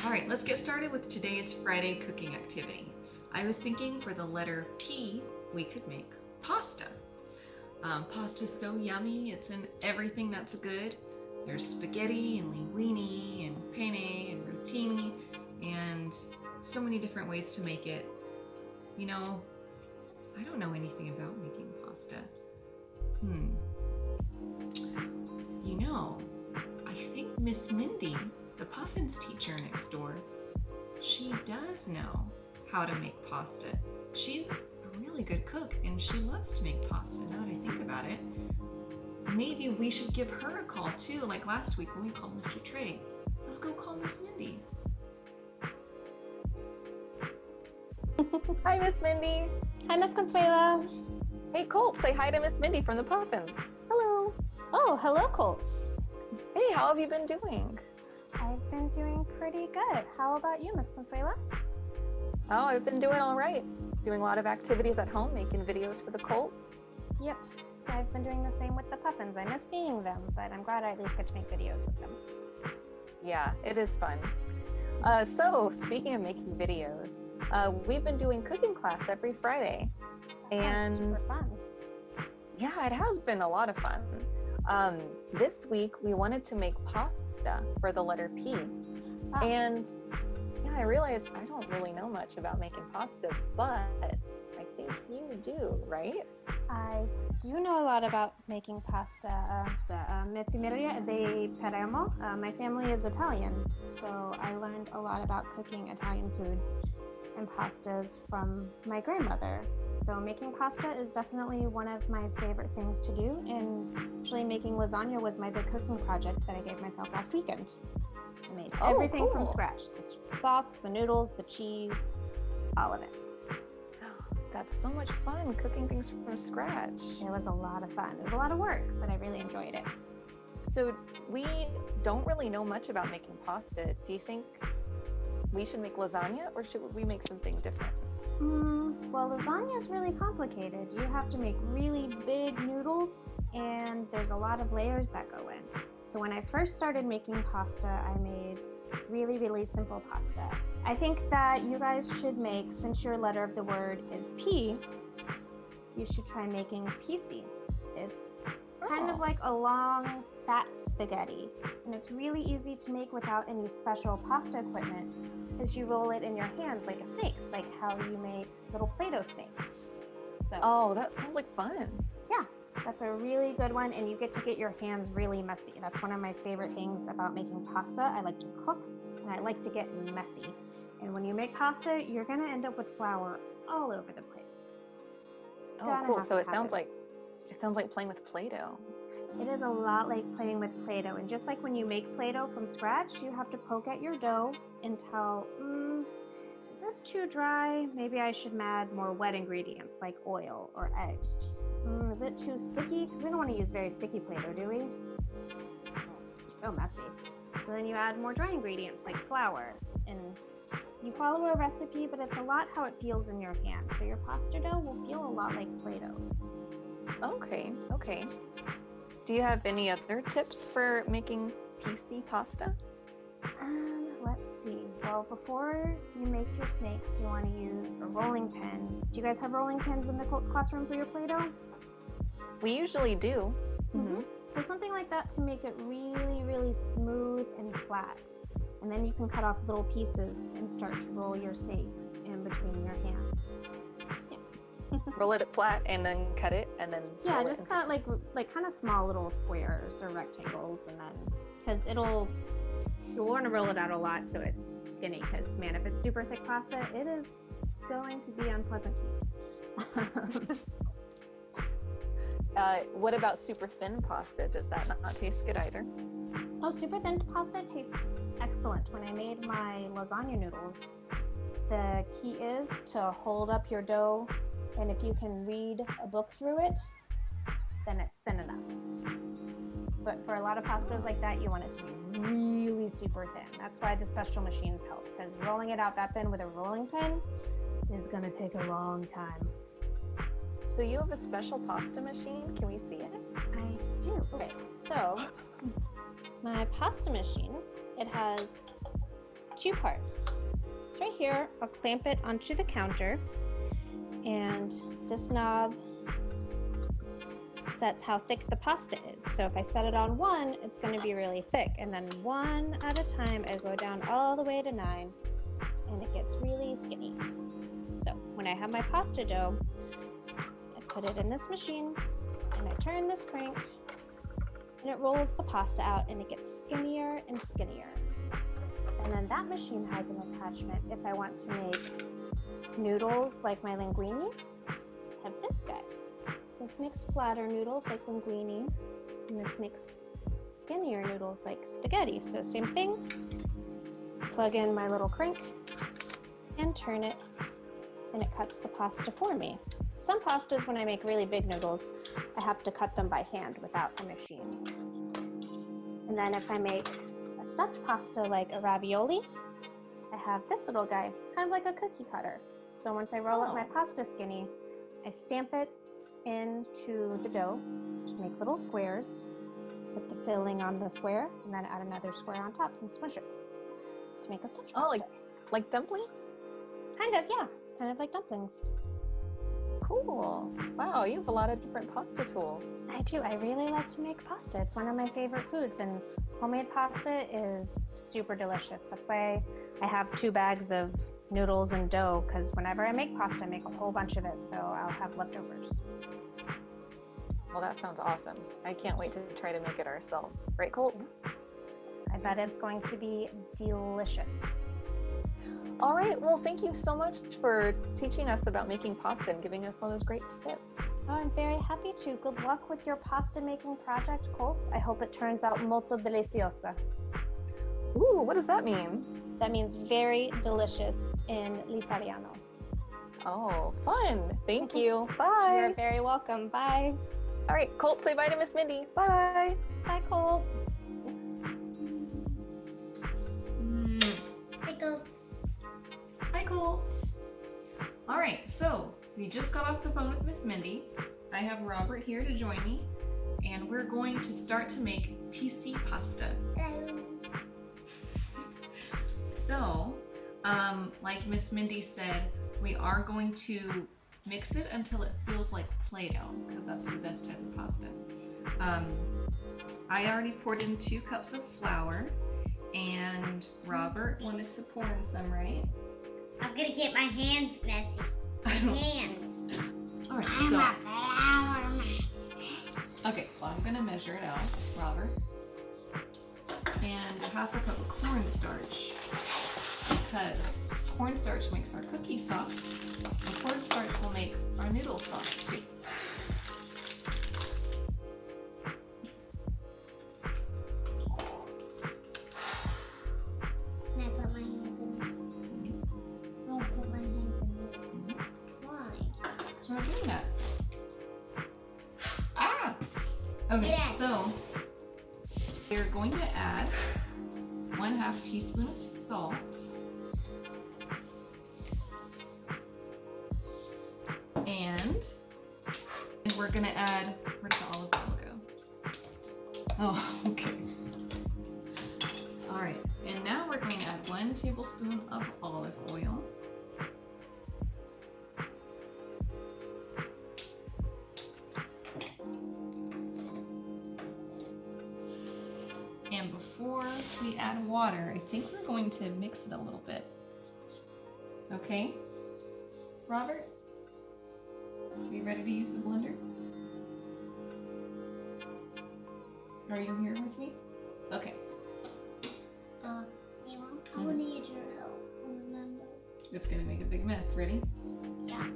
All right, let's get started with today's Friday cooking activity. I was thinking for the letter P, we could make pasta. Pasta's so yummy, it's in everything that's good. There's spaghetti and linguine and penne and rotini and so many different ways to make it. You know, I don't know anything about making pasta. You know, I think Miss Mindy, the Puffins teacher next door, she does know how to make pasta. She's a really good cook and she loves to make pasta, now that I think about it. Maybe we should give her a call too, like last week when we called Mr. Trey. Let's go call Miss Mindy. Hi, Miss Mindy. Hi, Miss Consuela. Hey, Colt, say hi to Miss Mindy from the Puffins. Hello. Oh, hello, Colts. Hey, how have you been doing? I've been doing pretty good. How about you, Miss Consuela? Oh, I've been doing all right. Doing a lot of activities at home, making videos for the Colts. Yep. So I've been doing the same with the Puffins. I miss seeing them, but I'm glad I at least get to make videos with them. Yeah, it is fun. So speaking of making videos, we've been doing cooking class every Friday. That's super fun. Yeah, it has been a lot of fun. This week we wanted to make pasta for the letter P. Wow. And yeah, I realized I don't really know much about making pasta, but I think you do, right? I do know a lot about making pasta. Mi famiglia è di Palermo. My family is Italian, so I learned a lot about cooking Italian foods and pastas from my grandmother. So making pasta is definitely one of my favorite things to do, and actually making lasagna was my big cooking project that I gave myself last weekend. I made everything from scratch. The sauce, the noodles, the cheese, all of it. That's so much fun, cooking things from scratch. It was a lot of fun. It was a lot of work, but I really enjoyed it. So we don't really know much about making pasta. Do you think we should make lasagna or should we make something different? Well, lasagna is really complicated. You have to make really big noodles and there's a lot of layers that go in. So when I first started making pasta, I made really, really simple pasta. I think that you guys should make, since your letter of the word is P, you should try making pici. It's kind of like a long, fat spaghetti, and it's really easy to make without any special pasta equipment because you roll it in your hands like a snake, like how you make little play-doh snakes. So, oh, that sounds like fun. Yeah, that's a really good one, and you get to get your hands really messy. That's one of my favorite things about making pasta. I like to cook, and I like to get messy. And when you make pasta, you're gonna end up with flour all over the place. Oh, cool. So it sounds like playing with Play-Doh. It is a lot like playing with Play-Doh. And just like when you make Play-Doh from scratch, you have to poke at your dough and tell, is this too dry? Maybe I should add more wet ingredients like oil or eggs. Is it too sticky? Because we don't want to use very sticky Play-Doh, do we? It's so messy. So then you add more dry ingredients like flour. And you follow a recipe, but it's a lot how it feels in your hand. So your pasta dough will feel a lot like Play-Doh. Okay. Do you have any other tips for making pici pasta? Let's see. Well, before you make your snakes, you want to use a rolling pin. Do you guys have rolling pins in the Colts classroom for your Play-Doh? We usually do. So something like that to make it really, really smooth and flat. And then you can cut off little pieces and start to roll your snakes in between your hands. Roll it flat and then cut it and then just cut like kind of small little squares or rectangles, and then because you'll want to roll it out a lot so it's skinny, because man, if it's super thick pasta, it is going to be unpleasant to eat. What about super thin pasta? Does that not taste good either? Oh, super thin pasta tastes excellent. When I made my lasagna noodles, the key is to hold up your dough, and if you can read a book through it, then it's thin enough. But for a lot of pastas like that, you want it to be really super thin. That's why the special machines help, because rolling it out that thin with a rolling pin is going to take a long time. So you have a special pasta machine? Can we see it? I do. Okay, so my pasta machine, it has two parts. It's right here. I'll clamp it onto the counter, and this knob sets how thick the pasta is. So if I set it on 1, it's going to be really thick, and then 1 at a time I go down all the way to 9, and it gets really skinny. So when I have my pasta dough, I put it in this machine, and I turn this crank, and it rolls the pasta out, and it gets skinnier and skinnier. And then that machine has an attachment if I want to make noodles like my linguine. I have this guy. This makes flatter noodles like linguine, and this makes skinnier noodles like spaghetti. So same thing, plug in my little crank and turn it, and it cuts the pasta for me. Some pastas, when I make really big noodles, I have to cut them by hand without a machine. And then if I make a stuffed pasta like a ravioli, I have this little guy. It's kind of like a cookie cutter. So once I roll up my pasta skinny, I stamp it into the dough to make little squares, put the filling on the square, and then add another square on top and smush it to make a stuffed pasta. Like dumplings? Kind of, yeah. It's kind of like dumplings. Cool. Wow, you have a lot of different pasta tools. I do. I really like to make pasta. It's one of my favorite foods, and homemade pasta is super delicious. That's why I have 2 bags of noodles and dough, because whenever I make pasta, I make a whole bunch of it, so I'll have leftovers. Well, that sounds awesome. I can't wait to try to make it ourselves. Right, Colt? I bet it's going to be delicious. All right. Well, thank you so much for teaching us about making pasta and giving us all those great tips. Oh, I'm very happy to. Good luck with your pasta making project, Colts. I hope it turns out molto deliciosa. Ooh, what does that mean? That means very delicious in l'Italiano. Oh, fun. Thank you. Bye. You're very welcome. Bye. All right, Colt, say bye to Miss Mindy. Bye. Bye, Colts. Hi, Colts. Hi, Colts. All right, so we just got off the phone with Miss Mindy. I have Robert here to join me, and we're going to start to make Pici Pasta. So, like Miss Mindy said, we are going to mix it until it feels like play-doh, because that's the best type of pasta. I already poured in 2 cups of flour, and Robert wanted to pour in some, right? I'm gonna get my hands messy. My hands. All right, I'm so a flower master. okay, so I'm gonna measure it out, Robert, and 1/2 cup of cornstarch, because cornstarch makes our cookies soft, and cornstarch will make our noodles soft too. Can I put my hands in it? Don't put my hands in it. Why? So we're doing that. Ah! Okay, so we're going to add 1/2 teaspoon of salt. And we're gonna add, where did the olive oil go? Oh, okay. All right, and now we're going to add 1 tablespoon of olive oil. And before we add water, I think we're going to mix it a little bit. Okay, Robert? Are you ready to use the blender? Are you here with me? Okay. You want? I will need your help. Remember? It's gonna make a big mess. Ready? Yeah.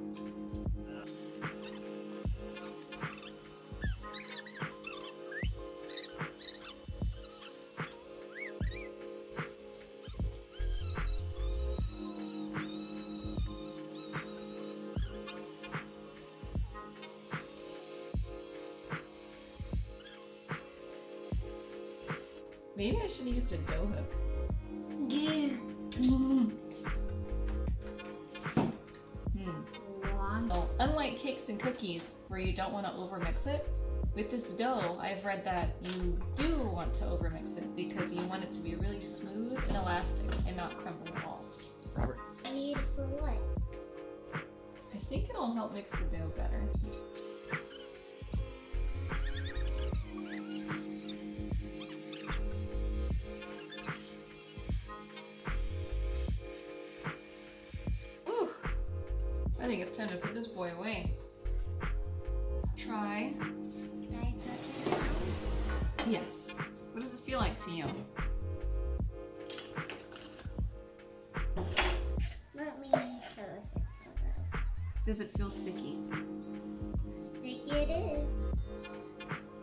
Maybe I should have used a dough hook. Yeah. Well, unlike cakes and cookies, where you don't want to overmix it, with this dough, I've read that you do want to overmix it because you want it to be really smooth and elastic and not crumble at all. Robert. Need for what? I think it'll help mix the dough better. Whew. I think it's time to put this boy away. Try. Can I touch it now? Yes. What does it feel like to you? Let me touch it. Does it feel sticky? Sticky it is.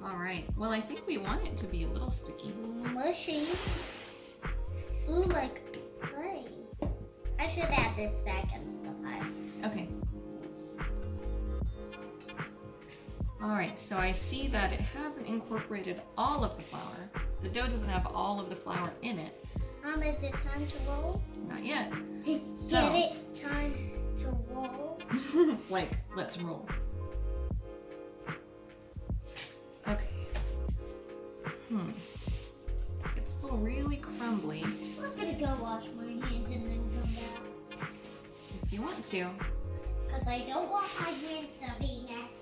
All right. Well, I think we want it to be a little sticky. Mushy. Ooh, like clay. I should add this back into the pie. Okay. All right, so I see that it hasn't incorporated all of the flour. The dough doesn't have all of the flour in it. Is it time to roll? Not yet. So- Get it? Time to roll? Like, let's roll. Okay. It's still really crumbly. I'm gonna go wash my hands and then come back. If you want to. Because I don't want my hands to be messy.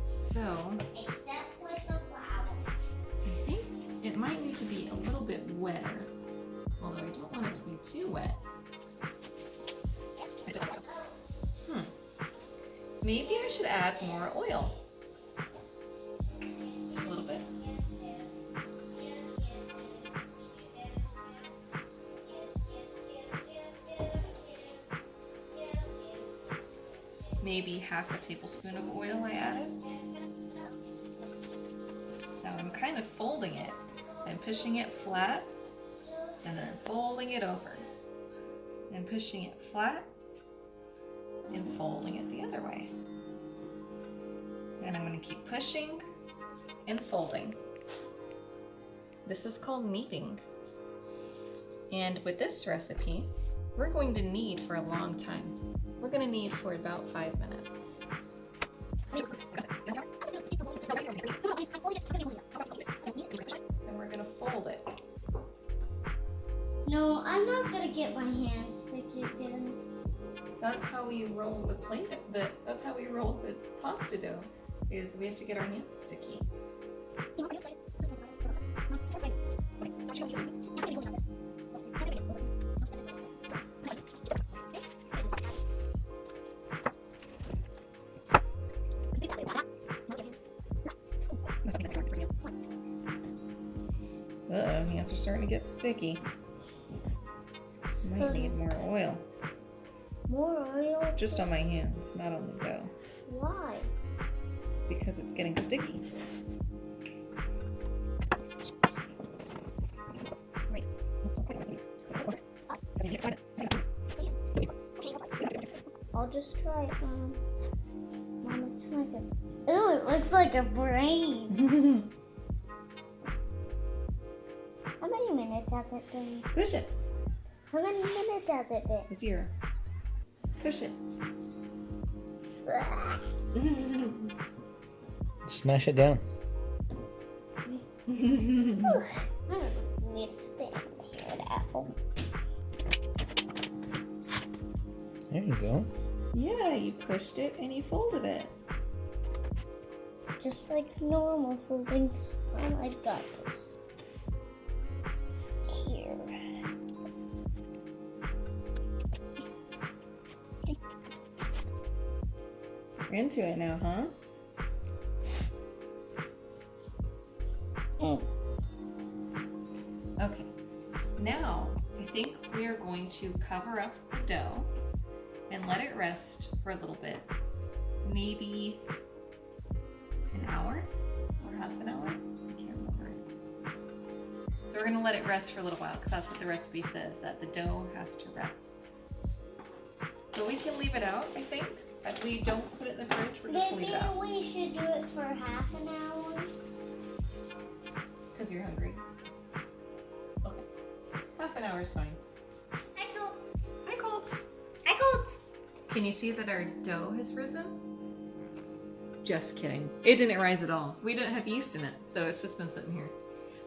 So, Except with the flour. I think it might need to be a little bit wetter. Although I don't want it to be too wet. Maybe I should add more oil. A little bit. Maybe half a tablespoon of oil I added. So I'm kind of folding it. I'm pushing it flat and then folding it over. And pushing it flat and folding it the other way. And I'm going to keep pushing and folding. This is called kneading. And with this recipe, we're going to knead for a long time. We're going to knead for about 5 minutes. And we're going to fold it. No, I'm not gonna get my hands sticky again. That's how we roll the plate. That's how we roll the pasta dough. Is we have to get our hands sticky. Uh-oh, hands are starting to get sticky. Might need more oil. More oil? Just on my hands, not on the dough. Why? Because it's getting sticky. I'll just try it, Mom. Mom, it's my turn. Ooh, it looks like a brain. How many minutes has it been? Push it. How many minutes has it been? 0. Push it. Smash it down. I don't need to stand here now. There you go. Yeah, you pushed it and you folded it. Just like normal folding. I got this. Here. You're into it now, huh? Okay. Now, I think we are going to cover up the dough and let it rest for a little bit. Maybe an hour or half an hour. I can't remember. So we're going to let it rest for a little while because that's what the recipe says, that the dough has to rest. So we can leave it out, I think. If we don't put it in the fridge, we're just going to leave it out. Maybe we should do it for half an hour. Because you're hungry. Okay. Half an hour is fine. Hi, Colts. Hi, Colts. Hi, Colts. Can you see that our dough has risen? Just kidding. It didn't rise at all. We didn't have yeast in it, so it's just been sitting here.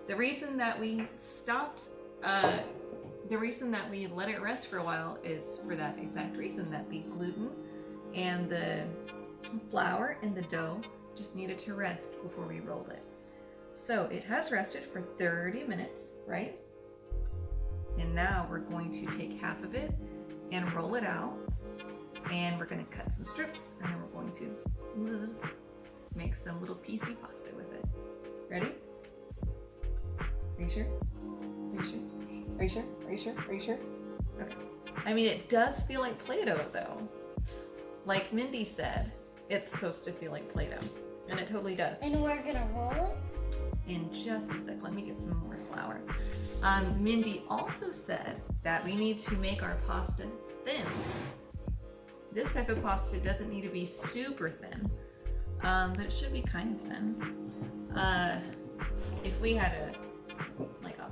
The reason that we stopped, the reason that we let it rest for a while is for that exact reason, that the gluten and the flour and the dough just needed to rest before we rolled it. So it has rested for 30 minutes, right? And now we're going to take half of it and roll it out, and we're going to cut some strips, and then we're going to make some little pici pasta with it. Ready? Are you sure? Are you sure? Are you sure? Are you sure? Are you sure? Okay. I mean, it does feel like Play-Doh though. Like Mindy said, it's supposed to feel like Play-Doh, and it totally does. And we're gonna roll it? In just a sec, let me get some more flour. Mindy also said that we need to make our pasta thin. This type of pasta doesn't need to be super thin, but it should be kind of thin. If we had a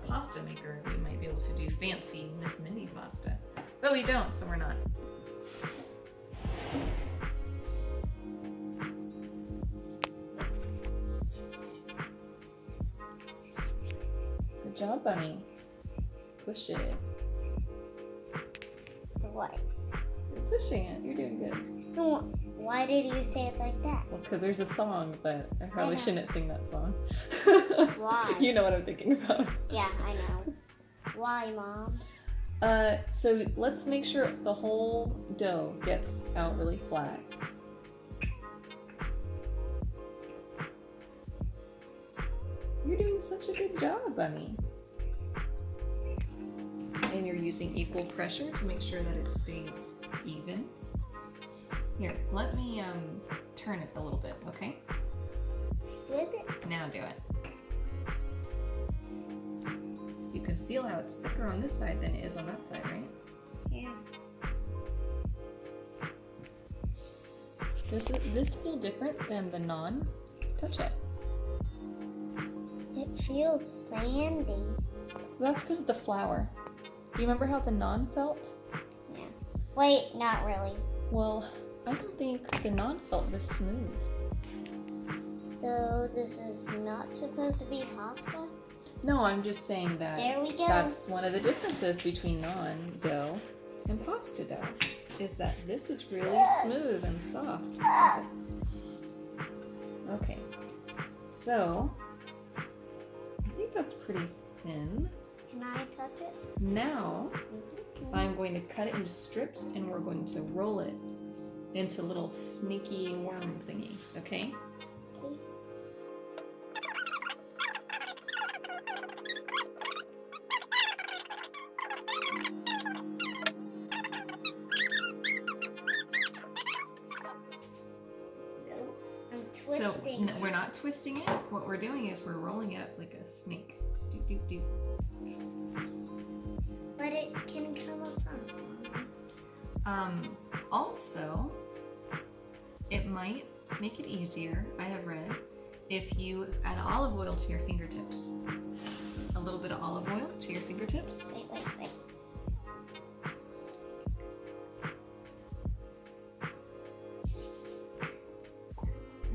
pasta maker, we might be able to do fancy Miss Mindy pasta, but we don't, so we're not. Good job, Bunny. Push it. What? You're pushing it. You're doing good. No, why did you say it like that? Well, because there's a song, but I probably shouldn't sing that song. Why? You know what I'm thinking about. Yeah, I know. Why, Mom? So let's make sure the whole dough gets out really flat. You're doing such a good job, Bunny. And you're using equal pressure to make sure that it stays even. Here, let me turn it a little bit, okay? Flip it? Now do it. You can feel how it's thicker on this side than it is on that side, right? Yeah. Does this feel different than the non? Touch it. It feels sandy. That's because of the flour. Do you remember how the non felt? Yeah. Wait, not really. Well, I don't think the non felt this smooth. So this is not supposed to be pasta? No, I'm just saying that There we go. that's one of the differences between non dough and pasta dough, is that this is really smooth and soft. Okay, so I think that's pretty thin. Can I touch it? Now I'm going to cut it into strips, and we're going to roll it into little sneaky worm thingies, okay? So we're not twisting it. What we're doing is we're rolling it up like a snake. Doop, doop, doop. But it can come apart. Also, it might make it easier, I have read, if you add olive oil to your fingertips. A little bit of olive oil to your fingertips. Wait.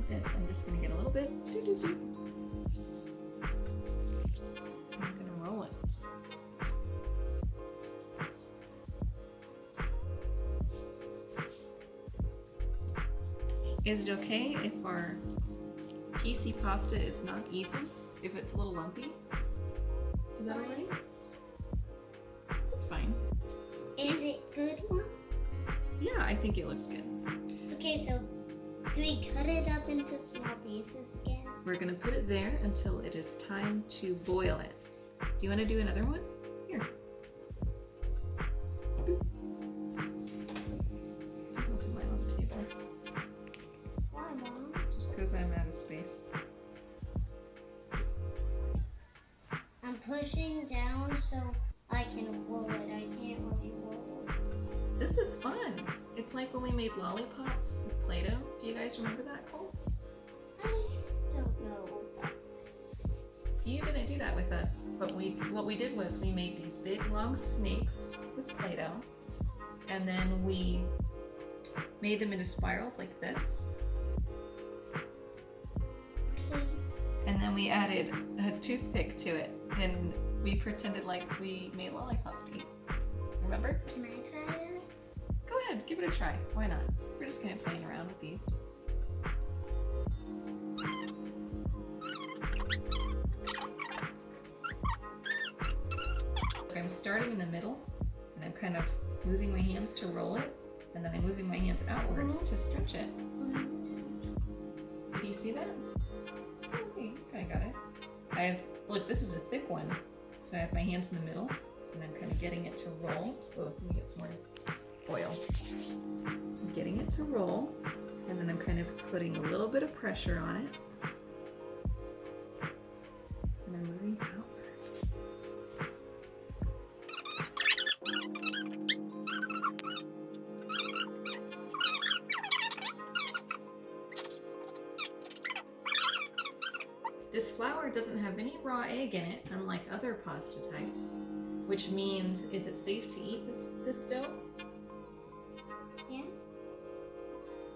This, I'm just going to get a little bit. Doop, doop, doop. I'm going to roll it. Is it okay if our pici pasta is not even? If it's a little lumpy? Is that alright? It's fine. Is it good, Mom? Yeah, I think it looks good. Okay, so do we cut it up into small pieces again? We're going to put it there until it is time to boil it. Do you want to do another one? Here. I'll do mine on the table. Why, Mom? Just because I'm out of space. I'm pushing down so I can roll it. I can't really roll it. This is fun. It's like when we made lollipops with Play-Doh. Do you guys remember that, Colts? I don't know. You didn't do that with us, but what we did was we made these big long snakes with Play-Doh, and then we made them into spirals like this, we added a toothpick to it, and we pretended like we made lollipops to eat. Remember? Can I try it? Go ahead, give it a try. Why not? We're just kind of playing around with these. I'm starting in the middle, and I'm kind of moving my hands to roll it, and then I'm moving my hands outwards to stretch it. Do you see that? Okay, you kind of got it. Look, this is a thick one, so I have my hands in the middle, and I'm kind of getting it to roll. Oh, let me get some more oil. I'm getting it to roll, and then I'm kind of putting a little bit of pressure on it, and I'm moving outwards. This flour doesn't have any raw egg in it, unlike other pasta types, which means, is it safe to eat this dough? Yeah.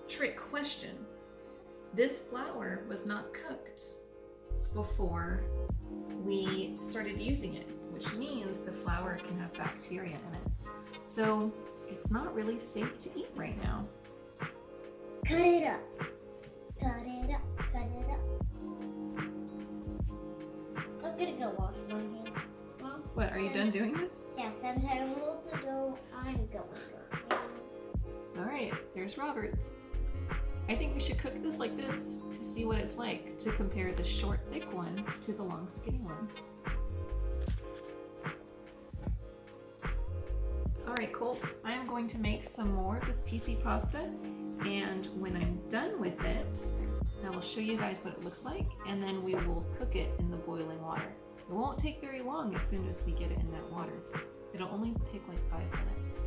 Trick question. This flour was not cooked before we started using it, which means the flour can have bacteria in it. So it's not really safe to eat right now. Cut it up. Cut it up. Cut it up. I'm gonna go wash my hands. Mom, What, are you done doing this? Yeah, since I rolled the dough, I'm going to. All right, there's Robert's. I think we should cook this like this to see what it's like to compare the short, thick one to the long, skinny ones. All right, Colts, I am going to make some more of this pici pasta, and when I'm done with it, I will show you guys what it looks like, and then we will cook it in the boiling water. It won't take very long as soon as we get it in that water. It'll only take like 5 minutes.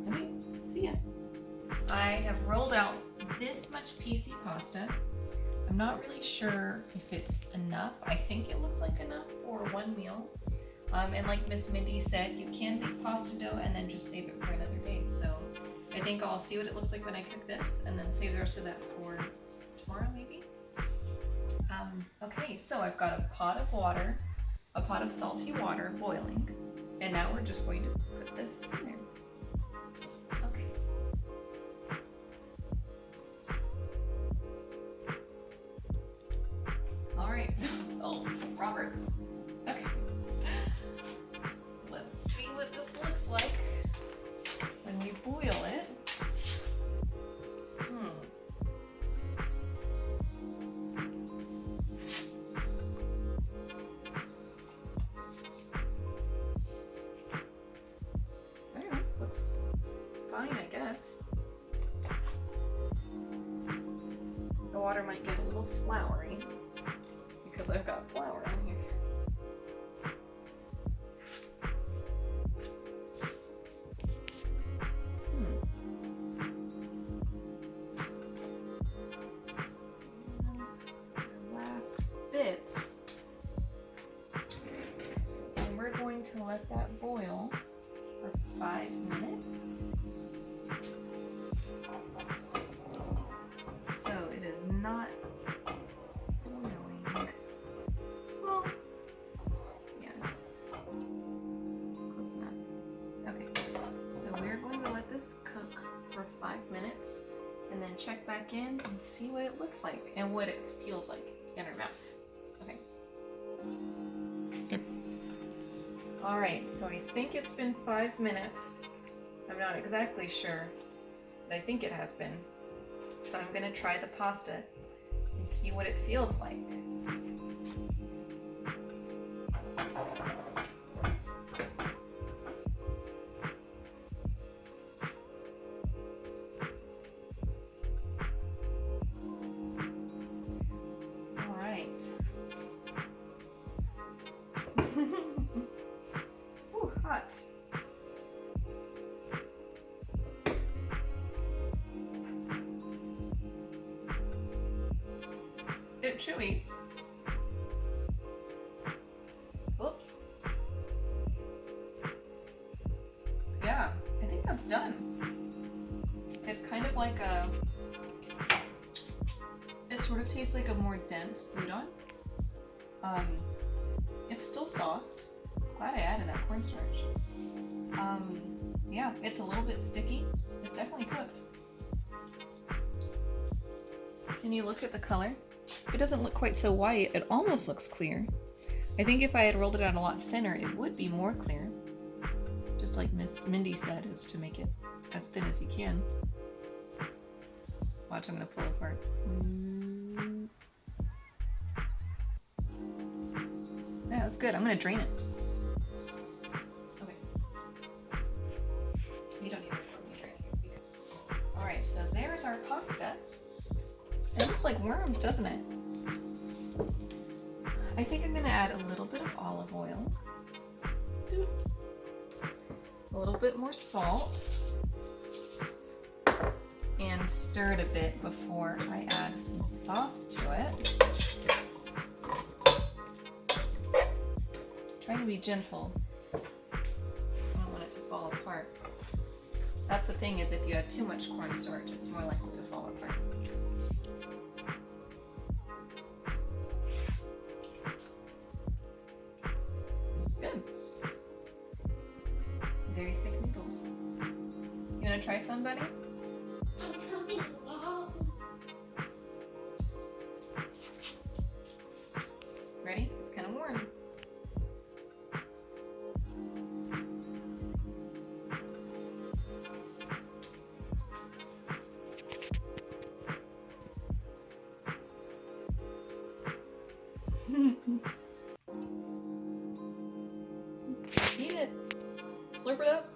Okay, see ya. I have rolled out this much pici pasta. I'm not really sure if it's enough. I think it looks like enough for one meal. And like Miss Mindy said, you can make pasta dough and then just save it for another day. So I think I'll see what it looks like when I cook this and then save the rest of that for tomorrow maybe. Okay, so I've got a pot of water, a pot of salty water boiling, and now we're just going to put this in there. Okay. All right. Oh, Roberts. Okay. Let's see what this looks like when we boil it. Looks fine, I guess. The water might get a little floury because I've got flour on here. And last bits. And we're going to let that boil for 5 minutes. So it is not boiling. Well, yeah, close enough. Okay, so we're going to let this cook for 5 minutes and then check back in and see what it looks like and what it feels like in our mouth. Okay. All right, so I think it's been 5 minutes. I'm not exactly sure, but I think it has been. So I'm gonna try the pasta and see what it feels like. All right. Ooh, hot. It's chewy. Oops. Yeah, I think that's done. It's kind of like it sort of tastes like a more dense udon. It's still soft. Glad I added that cornstarch. Yeah, it's a little bit sticky. It's definitely cooked. Can you look at the color? It doesn't look quite so white. It almost looks clear. I think if I had rolled it out a lot thinner, it would be more clear. Just like Miss Mindy said, is to make it as thin as you can. Watch, I'm gonna pull apart. Yeah, that's good. I'm gonna drain it. Okay. You don't need to pour me drain it. Alright, so there's our pasta. It looks like worms, doesn't it? I think I'm gonna add a little bit of olive oil. A little bit more salt. And stir it a bit before I add some sauce to it. Trying to be gentle. I don't want it to fall apart. That's the thing, is if you add too much cornstarch, it's more likely to fall apart. Looks good. Very thick noodles. You wanna try some, buddy? Ready? It's kind of warm. Eat it. Slurp it up.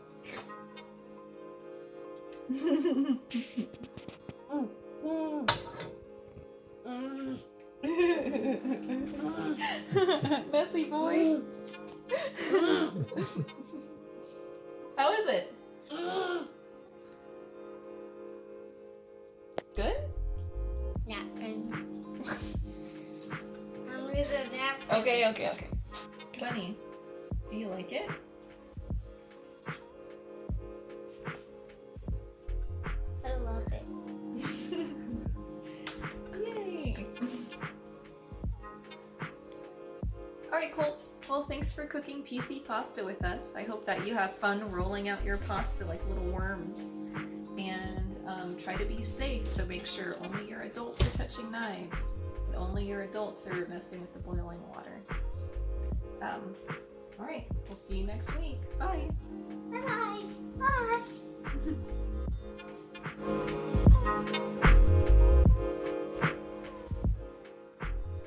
Messy boy. How is it? Good? Not good. I'm gonna go back. Okay. Bunny, do you like it? I love it. Yay! Alright, Colts. Well, thanks for cooking Pici Pasta with us. I hope that you have fun rolling out your pasta like little worms. And try to be safe, so make sure only your adults are touching knives. And only your adults are messing with the boiling water. Alright, we'll see you next week. Bye! Bye-bye. Bye.